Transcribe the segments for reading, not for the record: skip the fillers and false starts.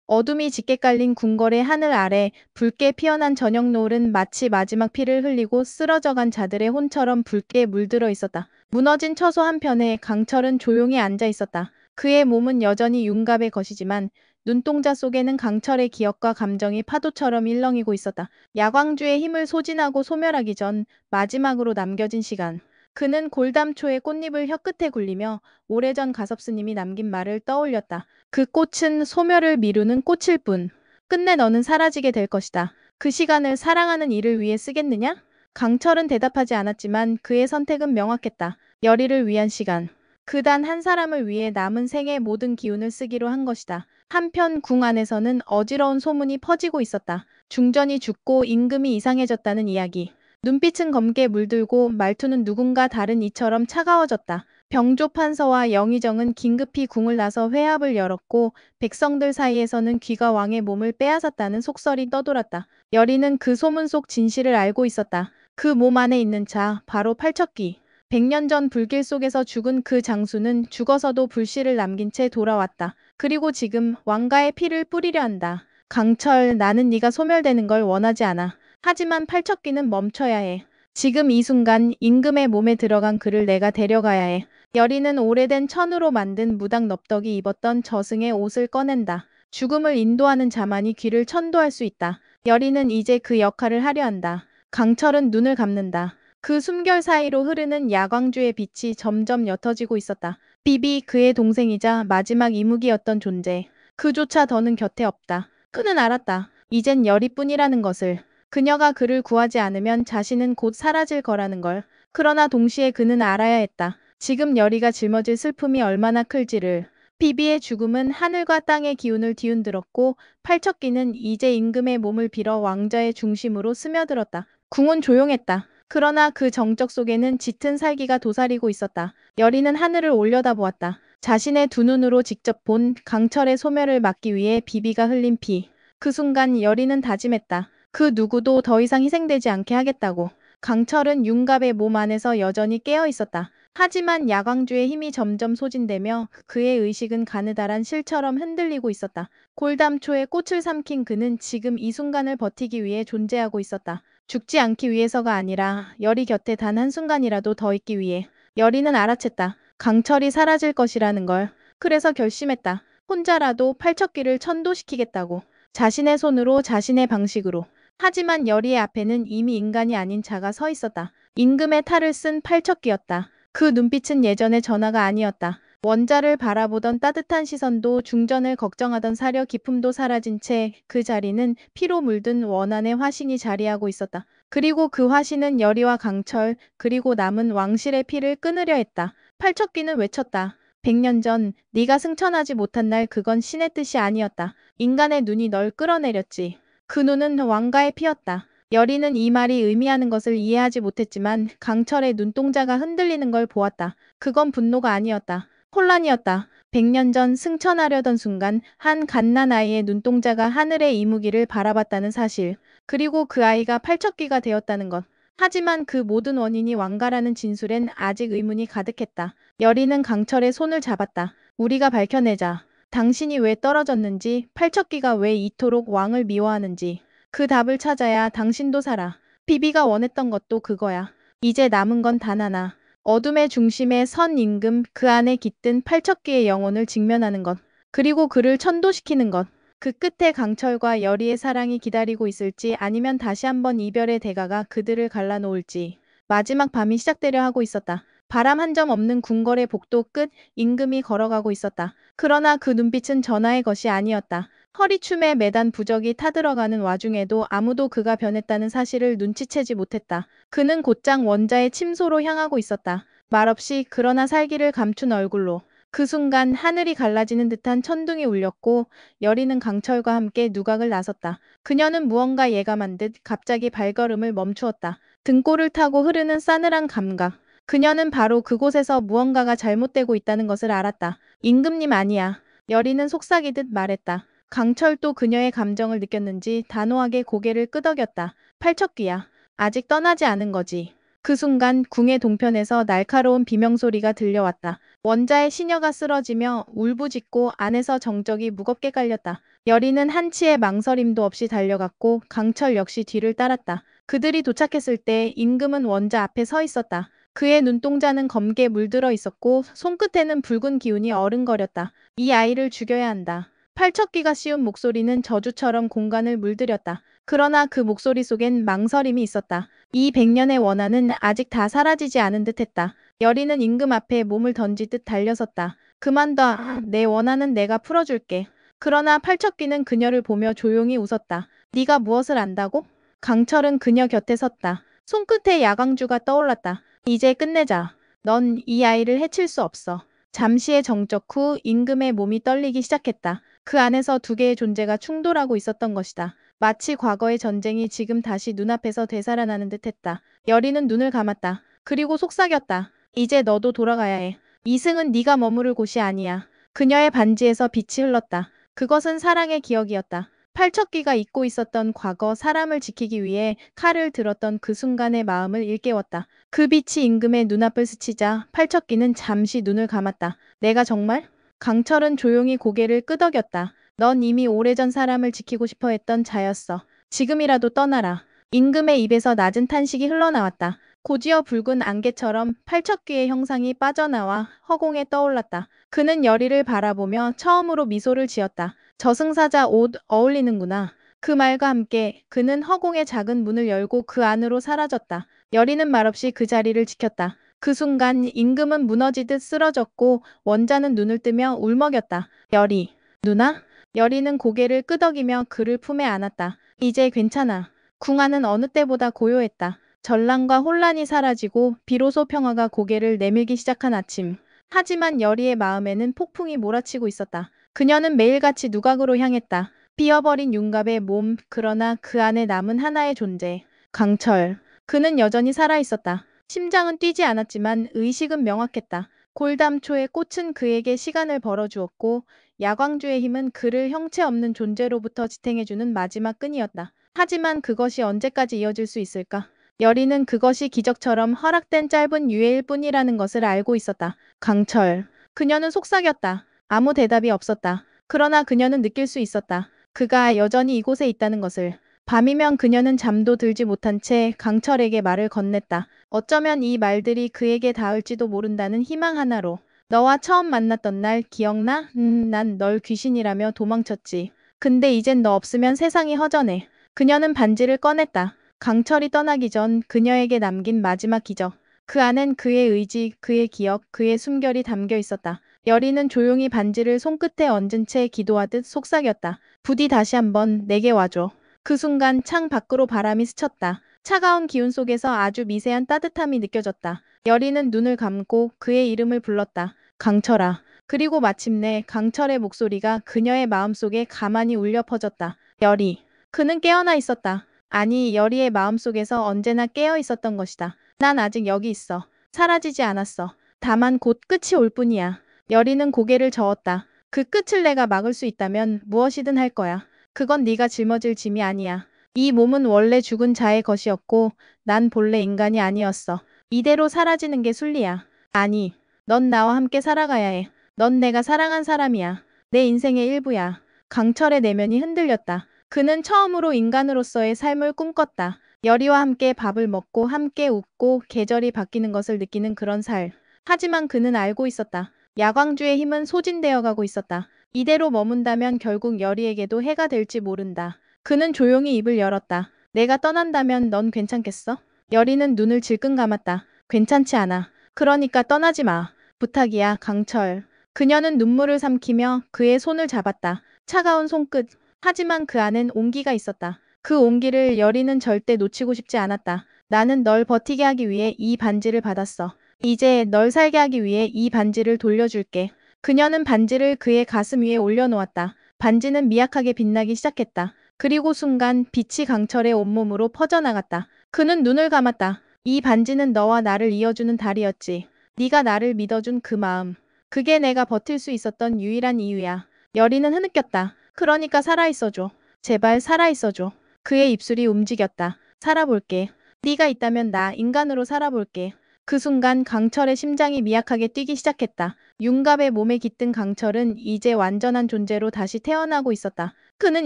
어둠이 짙게 깔린 궁궐의 하늘 아래 붉게 피어난 저녁 노을은 마치 마지막 피를 흘리고 쓰러져간 자들의 혼처럼 붉게 물들어 있었다. 무너진 처소 한편에 강철은 조용히 앉아 있었다. 그의 몸은 여전히 윤갑의 것이지만 눈동자 속에는 강철의 기억과 감정이 파도처럼 일렁이고 있었다. 야광주의 힘을 소진하고 소멸하기 전 마지막으로 남겨진 시간. 그는 골담초의 꽃잎을 혀끝에 굴리며 오래전 가섭스님이 남긴 말을 떠올렸다. 그 꽃은 소멸을 미루는 꽃일 뿐. 끝내 너는 사라지게 될 것이다. 그 시간을 사랑하는 이를 위해 쓰겠느냐? 강철은 대답하지 않았지만 그의 선택은 명확했다. 열이를 위한 시간. 그 단 한 사람을 위해 남은 생의 모든 기운을 쓰기로 한 것이다. 한편 궁 안에서는 어지러운 소문이 퍼지고 있었다. 중전이 죽고 임금이 이상해졌다는 이야기. 눈빛은 검게 물들고 말투는 누군가 다른 이처럼 차가워졌다. 병조 판서와 영의정은 긴급히 궁을 나서 회합을 열었고 백성들 사이에서는 귀가 왕의 몸을 빼앗았다는 속설이 떠돌았다. 여리는 그 소문 속 진실을 알고 있었다. 그 몸 안에 있는 자, 바로 팔척귀. 100년 전 불길 속에서 죽은 그 장수는 죽어서도 불씨를 남긴 채 돌아왔다. 그리고 지금 왕가의 피를 뿌리려 한다. 강철, 나는 네가 소멸되는 걸 원하지 않아. 하지만 팔척귀는 멈춰야 해. 지금 이 순간 임금의 몸에 들어간 그를 내가 데려가야 해. 여리는 오래된 천으로 만든 무당 넙덕이 입었던 저승의 옷을 꺼낸다. 죽음을 인도하는 자만이 귀를 천도할 수 있다. 여리는 이제 그 역할을 하려 한다. 강철은 눈을 감는다. 그 숨결 사이로 흐르는 야광주의 빛이 점점 옅어지고 있었다. 비비 그의 동생이자 마지막 이무기였던 존재. 그조차 더는 곁에 없다. 그는 알았다. 이젠 여리뿐이라는 것을. 그녀가 그를 구하지 않으면 자신은 곧 사라질 거라는 걸. 그러나 동시에 그는 알아야 했다. 지금 여리가 짊어질 슬픔이 얼마나 클지를. 비비의 죽음은 하늘과 땅의 기운을 뒤흔들었고 팔척귀는 이제 임금의 몸을 빌어 왕좌의 중심으로 스며들었다. 궁은 조용했다. 그러나 그 정적 속에는 짙은 살기가 도사리고 있었다. 여리는 하늘을 올려다보았다. 자신의 두 눈으로 직접 본 강철의 소멸을 막기 위해 비비가 흘린 피. 그 순간 여리는 다짐했다. 그 누구도 더 이상 희생되지 않게 하겠다고. 강철은 윤갑의 몸 안에서 여전히 깨어 있었다. 하지만 야광주의 힘이 점점 소진되며 그의 의식은 가느다란 실처럼 흔들리고 있었다. 골담초에 꽃을 삼킨 그는 지금 이 순간을 버티기 위해 존재하고 있었다. 죽지 않기 위해서가 아니라 열이 곁에 단 한순간이라도 더 있기 위해. 열이는 알아챘다. 강철이 사라질 것이라는 걸. 그래서 결심했다. 혼자라도 팔척귀를 천도시키겠다고. 자신의 손으로 자신의 방식으로. 하지만 열이의 앞에는 이미 인간이 아닌 자가 서 있었다. 임금의 탈을 쓴 팔척귀였다. 그 눈빛은 예전의 전화가 아니었다. 원자를 바라보던 따뜻한 시선도 중전을 걱정하던 사려 기품도 사라진 채 그 자리는 피로 물든 원한의 화신이 자리하고 있었다. 그리고 그 화신은 열이와 강철 그리고 남은 왕실의 피를 끊으려 했다. 팔척귀는 외쳤다. 100년 전 네가 승천하지 못한 날 그건 신의 뜻이 아니었다. 인간의 눈이 널 끌어내렸지. 그 눈은 왕가의 피였다. 여리는 이 말이 의미하는 것을 이해하지 못했지만 강철의 눈동자가 흔들리는 걸 보았다. 그건 분노가 아니었다. 혼란이었다. 100년 전 승천하려던 순간 한 갓난 아이의 눈동자가 하늘의 이무기를 바라봤다는 사실. 그리고 그 아이가 팔척귀가 되었다는 것. 하지만 그 모든 원인이 왕가라는 진술엔 아직 의문이 가득했다. 여리는 강철의 손을 잡았다. 우리가 밝혀내자. 당신이 왜 떨어졌는지, 팔척귀가 왜 이토록 왕을 미워하는지. 그 답을 찾아야 당신도 살아. 비비가 원했던 것도 그거야. 이제 남은 건 단 하나. 어둠의 중심에 선 임금 그 안에 깃든 팔척귀의 영혼을 직면하는 것. 그리고 그를 천도시키는 것. 그 끝에 강철과 여리의 사랑이 기다리고 있을지 아니면 다시 한번 이별의 대가가 그들을 갈라놓을지. 마지막 밤이 시작되려 하고 있었다. 바람 한 점 없는 궁궐의 복도 끝 임금이 걸어가고 있었다. 그러나 그 눈빛은 전하의 것이 아니었다. 허리춤에 매단 부적이 타들어가는 와중에도 아무도 그가 변했다는 사실을 눈치채지 못했다. 그는 곧장 원자의 침소로 향하고 있었다. 말없이 그러나 살기를 감춘 얼굴로. 그 순간 하늘이 갈라지는 듯한 천둥이 울렸고 여리는 강철과 함께 누각을 나섰다. 그녀는 무언가 예감한 듯 갑자기 발걸음을 멈추었다. 등골을 타고 흐르는 싸늘한 감각. 그녀는 바로 그곳에서 무언가가 잘못되고 있다는 것을 알았다. 임금님 아니야. 여리는 속삭이듯 말했다. 강철도 그녀의 감정을 느꼈는지 단호하게 고개를 끄덕였다. 팔척귀야. 아직 떠나지 않은 거지. 그 순간 궁의 동편에서 날카로운 비명소리가 들려왔다. 원자의 시녀가 쓰러지며 울부짖고 안에서 정적이 무겁게 깔렸다. 여리는 한치의 망설임도 없이 달려갔고 강철 역시 뒤를 따랐다. 그들이 도착했을 때 임금은 원자 앞에 서 있었다. 그의 눈동자는 검게 물들어 있었고 손끝에는 붉은 기운이 어른거렸다. 이 아이를 죽여야 한다. 팔척귀가 씌운 목소리는 저주처럼 공간을 물들였다. 그러나 그 목소리 속엔 망설임이 있었다. 이 100년의 원한은 아직 다 사라지지 않은 듯했다. 여리는 임금 앞에 몸을 던지듯 달려섰다. 그만둬. 내 원한은 내가 풀어줄게. 그러나 팔척귀는 그녀를 보며 조용히 웃었다. 네가 무엇을 안다고? 강철은 그녀 곁에 섰다. 손끝에 야광주가 떠올랐다. 이제 끝내자. 넌 이 아이를 해칠 수 없어. 잠시의 정적 후 임금의 몸이 떨리기 시작했다. 그 안에서 두 개의 존재가 충돌하고 있었던 것이다. 마치 과거의 전쟁이 지금 다시 눈앞에서 되살아나는 듯했다. 여리는 눈을 감았다. 그리고 속삭였다. 이제 너도 돌아가야 해. 이승은 네가 머무를 곳이 아니야. 그녀의 반지에서 빛이 흘렀다. 그것은 사랑의 기억이었다. 팔척귀가 잊고 있었던 과거, 사람을 지키기 위해 칼을 들었던 그 순간의 마음을 일깨웠다. 그 빛이 임금의 눈앞을 스치자 팔척귀는 잠시 눈을 감았다. 내가 정말? 강철은 조용히 고개를 끄덕였다. 넌 이미 오래전 사람을 지키고 싶어 했던 자였어. 지금이라도 떠나라. 임금의 입에서 낮은 탄식이 흘러나왔다. 고지어 붉은 안개처럼 팔척귀의 형상이 빠져나와 허공에 떠올랐다. 그는 여리를 바라보며 처음으로 미소를 지었다. 저승사자 옷 어울리는구나. 그 말과 함께 그는 허공의 작은 문을 열고 그 안으로 사라졌다. 여리는 말없이 그 자리를 지켰다. 그 순간 임금은 무너지듯 쓰러졌고 원자는 눈을 뜨며 울먹였다. 여리, 누나? 여리는 고개를 끄덕이며 그를 품에 안았다. 이제 괜찮아. 궁하는 어느 때보다 고요했다. 전랑과 혼란이 사라지고 비로소 평화가 고개를 내밀기 시작한 아침. 하지만 여리의 마음에는 폭풍이 몰아치고 있었다. 그녀는 매일같이 누각으로 향했다. 비어버린 윤갑의 몸, 그러나 그 안에 남은 하나의 존재. 강철. 그는 여전히 살아있었다. 심장은 뛰지 않았지만 의식은 명확했다. 골담초의 꽃은 그에게 시간을 벌어주었고 야광주의 힘은 그를 형체 없는 존재로부터 지탱해주는 마지막 끈이었다. 하지만 그것이 언제까지 이어질 수 있을까? 여리는 그것이 기적처럼 허락된 짧은 유예일 뿐이라는 것을 알고 있었다. 강철. 그녀는 속삭였다. 아무 대답이 없었다. 그러나 그녀는 느낄 수 있었다. 그가 여전히 이곳에 있다는 것을. 밤이면 그녀는 잠도 들지 못한 채 강철에게 말을 건넸다. 어쩌면 이 말들이 그에게 닿을지도 모른다는 희망 하나로. 너와 처음 만났던 날 기억나? 난 널 귀신이라며 도망쳤지. 근데 이젠 너 없으면 세상이 허전해. 그녀는 반지를 꺼냈다. 강철이 떠나기 전 그녀에게 남긴 마지막 기적. 그 안엔 그의 의지, 그의 기억, 그의 숨결이 담겨 있었다. 여리는 조용히 반지를 손끝에 얹은 채 기도하듯 속삭였다. 부디 다시 한번 내게 와줘. 그 순간 창 밖으로 바람이 스쳤다. 차가운 기운 속에서 아주 미세한 따뜻함이 느껴졌다. 여리는 눈을 감고 그의 이름을 불렀다. 강철아. 그리고 마침내 강철의 목소리가 그녀의 마음속에 가만히 울려 퍼졌다. 여리. 그는 깨어나 있었다. 아니, 여리의 마음속에서 언제나 깨어 있었던 것이다. 난 아직 여기 있어. 사라지지 않았어. 다만 곧 끝이 올 뿐이야. 여리는 고개를 저었다. 그 끝을 내가 막을 수 있다면 무엇이든 할 거야. 그건 네가 짊어질 짐이 아니야. 이 몸은 원래 죽은 자의 것이었고 난 본래 인간이 아니었어. 이대로 사라지는 게 순리야. 아니, 넌 나와 함께 살아가야 해. 넌 내가 사랑한 사람이야. 내 인생의 일부야. 강철의 내면이 흔들렸다. 그는 처음으로 인간으로서의 삶을 꿈꿨다. 여리와 함께 밥을 먹고 함께 웃고 계절이 바뀌는 것을 느끼는 그런 살. 하지만 그는 알고 있었다. 야광주의 힘은 소진되어 가고 있었다. 이대로 머문다면 결국 여리에게도 해가 될지 모른다. 그는 조용히 입을 열었다. 내가 떠난다면 넌 괜찮겠어? 여리는 눈을 질끈 감았다. 괜찮지 않아. 그러니까 떠나지 마. 부탁이야, 강철. 그녀는 눈물을 삼키며 그의 손을 잡았다. 차가운 손끝. 하지만 그 안엔 온기가 있었다. 그 온기를 여리는 절대 놓치고 싶지 않았다. 나는 널 버티게 하기 위해 이 반지를 받았어. 이제 널 살게 하기 위해 이 반지를 돌려줄게. 그녀는 반지를 그의 가슴 위에 올려놓았다. 반지는 미약하게 빛나기 시작했다. 그리고 순간 빛이 강철의 온몸으로 퍼져나갔다. 그는 눈을 감았다. 이 반지는 너와 나를 이어주는 달이었지. 네가 나를 믿어준 그 마음. 그게 내가 버틸 수 있었던 유일한 이유야. 여리는 흐느꼈다. 그러니까 살아있어줘. 제발 살아있어줘. 그의 입술이 움직였다. 살아볼게. 네가 있다면 나 인간으로 살아볼게. 그 순간 강철의 심장이 미약하게 뛰기 시작했다. 윤갑의 몸에 깃든 강철은 이제 완전한 존재로 다시 태어나고 있었다. 그는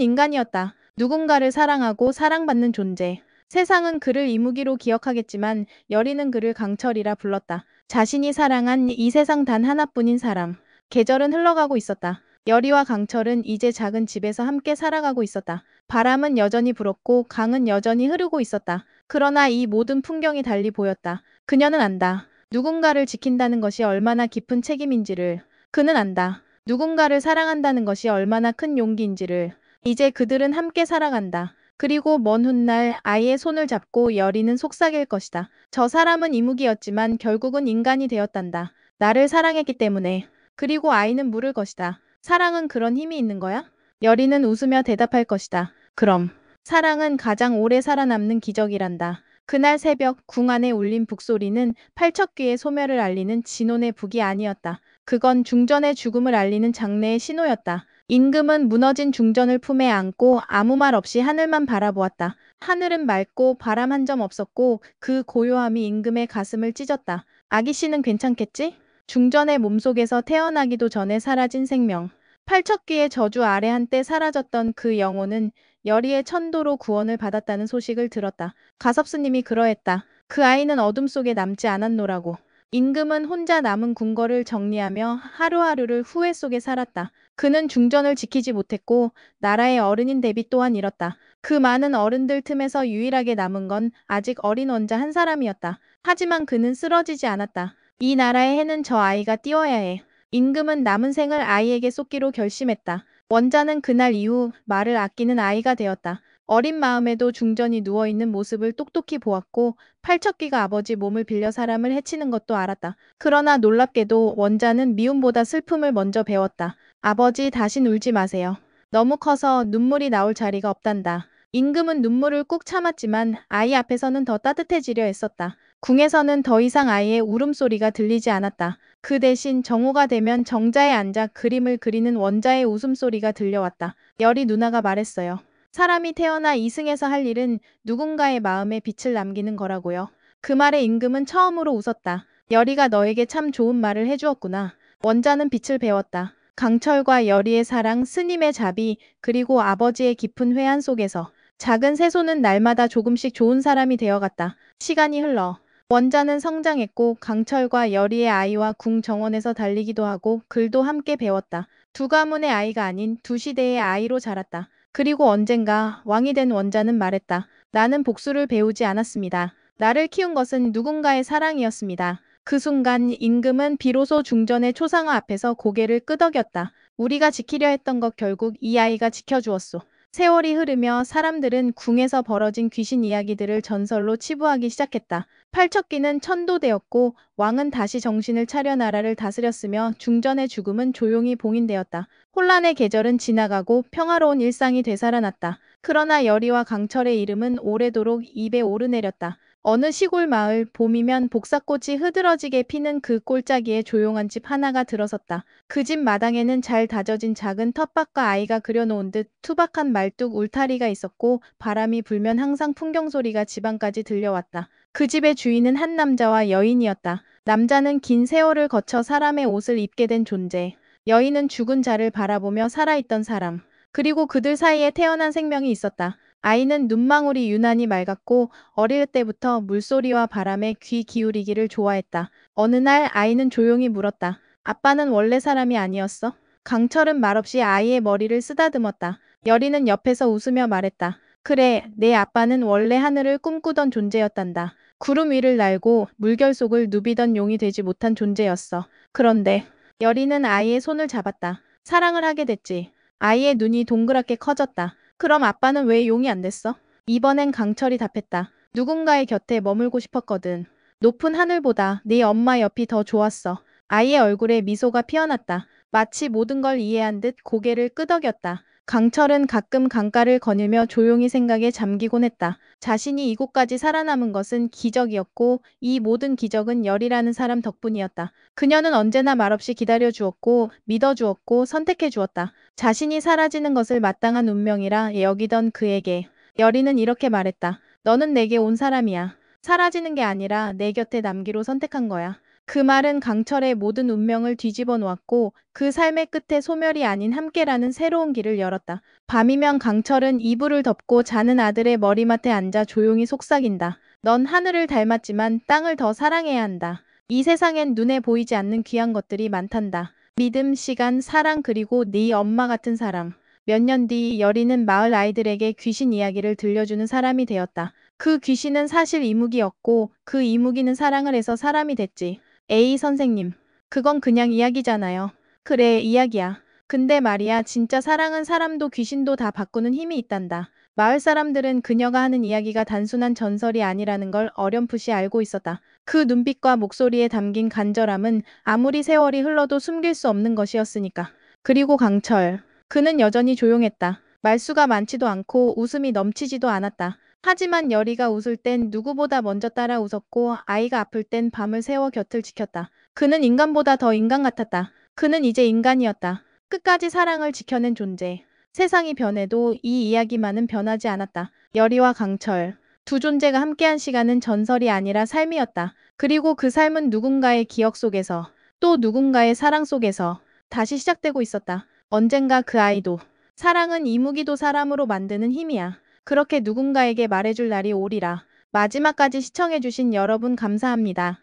인간이었다. 누군가를 사랑하고 사랑받는 존재. 세상은 그를 이무기로 기억하겠지만 열이는 그를 강철이라 불렀다. 자신이 사랑한 이 세상 단 하나뿐인 사람. 계절은 흘러가고 있었다. 열이와 강철은 이제 작은 집에서 함께 살아가고 있었다. 바람은 여전히 불었고 강은 여전히 흐르고 있었다. 그러나 이 모든 풍경이 달리 보였다. 그녀는 안다. 누군가를 지킨다는 것이 얼마나 깊은 책임인지를. 그는 안다. 누군가를 사랑한다는 것이 얼마나 큰 용기인지를. 이제 그들은 함께 살아간다. 그리고 먼 훗날 아이의 손을 잡고 열이는 속삭일 것이다. 저 사람은 이무기였지만 결국은 인간이 되었단다. 나를 사랑했기 때문에. 그리고 아이는 물을 것이다. 사랑은 그런 힘이 있는 거야? 열이는 웃으며 대답할 것이다. 그럼. 사랑은 가장 오래 살아남는 기적이란다. 그날 새벽 궁 안에 울린 북소리는 팔척귀의 소멸을 알리는 진혼의 북이 아니었다. 그건 중전의 죽음을 알리는 장래의 신호였다. 임금은 무너진 중전을 품에 안고 아무 말 없이 하늘만 바라보았다. 하늘은 맑고 바람 한 점 없었고 그 고요함이 임금의 가슴을 찢었다. 아기 씨는 괜찮겠지? 중전의 몸속에서 태어나기도 전에 사라진 생명. 팔척귀의 저주 아래 한때 사라졌던 그 영혼은 열이의 천도로 구원을 받았다는 소식을 들었다. 가섭스님이 그러했다. 그 아이는 어둠 속에 남지 않았노라고. 임금은 혼자 남은 궁궐을 정리하며 하루하루를 후회 속에 살았다. 그는 중전을 지키지 못했고 나라의 어른인 대비 또한 잃었다. 그 많은 어른들 틈에서 유일하게 남은 건 아직 어린 원자 한 사람이었다. 하지만 그는 쓰러지지 않았다. 이 나라의 해는 저 아이가 띄워야 해. 임금은 남은 생을 아이에게 쏟기로 결심했다. 원자는 그날 이후 말을 아끼는 아이가 되었다. 어린 마음에도 중전이 누워있는 모습을 똑똑히 보았고 팔척귀가 아버지 몸을 빌려 사람을 해치는 것도 알았다. 그러나 놀랍게도 원자는 미움보다 슬픔을 먼저 배웠다. 아버지, 다신 울지 마세요. 너무 커서 눈물이 나올 자리가 없단다. 임금은 눈물을 꾹 참았지만 아이 앞에서는 더 따뜻해지려 애썼다. 궁에서는 더 이상 아이의 울음소리가 들리지 않았다. 그 대신 정오가 되면 정자에 앉아 그림을 그리는 원자의 웃음소리가 들려왔다. 열이 누나가 말했어요. 사람이 태어나 이승에서 할 일은 누군가의 마음에 빛을 남기는 거라고요. 그 말에 임금은 처음으로 웃었다. 열이가 너에게 참 좋은 말을 해주었구나. 원자는 빛을 배웠다. 강철과 열이의 사랑, 스님의 자비, 그리고 아버지의 깊은 회한 속에서 작은 새소는 날마다 조금씩 좋은 사람이 되어갔다. 시간이 흘러 원자는 성장했고 강철과 열이의 아이와 궁 정원에서 달리기도 하고 글도 함께 배웠다. 두 가문의 아이가 아닌 두 시대의 아이로 자랐다. 그리고 언젠가 왕이 된 원자는 말했다. 나는 복수를 배우지 않았습니다. 나를 키운 것은 누군가의 사랑이었습니다. 그 순간 임금은 비로소 중전의 초상화 앞에서 고개를 끄덕였다. 우리가 지키려 했던 것 결국 이 아이가 지켜주었소. 세월이 흐르며 사람들은 궁에서 벌어진 귀신 이야기들을 전설로 치부하기 시작했다. 팔척귀는 천도되었고 왕은 다시 정신을 차려 나라를 다스렸으며 중전의 죽음은 조용히 봉인되었다. 혼란의 계절은 지나가고 평화로운 일상이 되살아났다. 그러나 열이와 강철의 이름은 오래도록 입에 오르내렸다. 어느 시골 마을, 봄이면 복사꽃이 흐드러지게 피는 그 꼴짜기에 조용한 집 하나가 들어섰다. 그 집 마당에는 잘 다져진 작은 텃밭과 아이가 그려놓은 듯 투박한 말뚝 울타리가 있었고 바람이 불면 항상 풍경소리가 집안까지 들려왔다. 그 집의 주인은 한 남자와 여인이었다. 남자는 긴 세월을 거쳐 사람의 옷을 입게 된 존재. 여인은 죽은 자를 바라보며 살아있던 사람. 그리고 그들 사이에 태어난 생명이 있었다. 아이는 눈망울이 유난히 맑았고 어릴 때부터 물소리와 바람에 귀 기울이기를 좋아했다. 어느 날 아이는 조용히 물었다. 아빠는 원래 사람이 아니었어? 강철은 말없이 아이의 머리를 쓰다듬었다. 열이는 옆에서 웃으며 말했다. 그래, 내 아빠는 원래 하늘을 꿈꾸던 존재였단다. 구름 위를 날고 물결 속을 누비던 용이 되지 못한 존재였어. 그런데 열이는 아이의 손을 잡았다. 사랑을 하게 됐지. 아이의 눈이 동그랗게 커졌다. 그럼 아빠는 왜 용이 안 됐어? 이번엔 강철이 답했다. 누군가의 곁에 머물고 싶었거든. 높은 하늘보다 네 엄마 옆이 더 좋았어. 아이의 얼굴에 미소가 피어났다. 마치 모든 걸 이해한 듯 고개를 끄덕였다. 강철은 가끔 강가를 거닐며 조용히 생각에 잠기곤 했다. 자신이 이곳까지 살아남은 것은 기적이었고 이 모든 기적은 열이라는 사람 덕분이었다. 그녀는 언제나 말없이 기다려주었고 믿어주었고 선택해주었다. 자신이 사라지는 것을 마땅한 운명이라 여기던 그에게 열이는 이렇게 말했다. 너는 내게 온 사람이야. 사라지는 게 아니라 내 곁에 남기로 선택한 거야. 그 말은 강철의 모든 운명을 뒤집어 놓았고 그 삶의 끝에 소멸이 아닌 함께라는 새로운 길을 열었다. 밤이면 강철은 이불을 덮고 자는 아들의 머리맡에 앉아 조용히 속삭인다. 넌 하늘을 닮았지만 땅을 더 사랑해야 한다. 이 세상엔 눈에 보이지 않는 귀한 것들이 많단다. 믿음, 시간, 사랑 그리고 네 엄마 같은 사람. 몇 년 뒤 여리는 마을 아이들에게 귀신 이야기를 들려주는 사람이 되었다. 그 귀신은 사실 이무기였고 그 이무기는 사랑을 해서 사람이 됐지. 에이 선생님, 그건 그냥 이야기잖아요. 그래, 이야기야. 근데 말이야, 진짜 사랑은 사람도 귀신도 다 바꾸는 힘이 있단다. 마을 사람들은 그녀가 하는 이야기가 단순한 전설이 아니라는 걸 어렴풋이 알고 있었다. 그 눈빛과 목소리에 담긴 간절함은 아무리 세월이 흘러도 숨길 수 없는 것이었으니까. 그리고 강철. 그는 여전히 조용했다. 말수가 많지도 않고 웃음이 넘치지도 않았다. 하지만 여리가 웃을 땐 누구보다 먼저 따라 웃었고 아이가 아플 땐 밤을 새워 곁을 지켰다. 그는 인간보다 더 인간 같았다. 그는 이제 인간이었다. 끝까지 사랑을 지켜낸 존재. 세상이 변해도 이 이야기만은 변하지 않았다. 여리와 강철. 두 존재가 함께한 시간은 전설이 아니라 삶이었다. 그리고 그 삶은 누군가의 기억 속에서 또 누군가의 사랑 속에서 다시 시작되고 있었다. 언젠가 그 아이도 사랑은 이무기도 사람으로 만드는 힘이야. 그렇게 누군가에게 말해줄 날이 오리라. 마지막까지 시청해주신 여러분 감사합니다.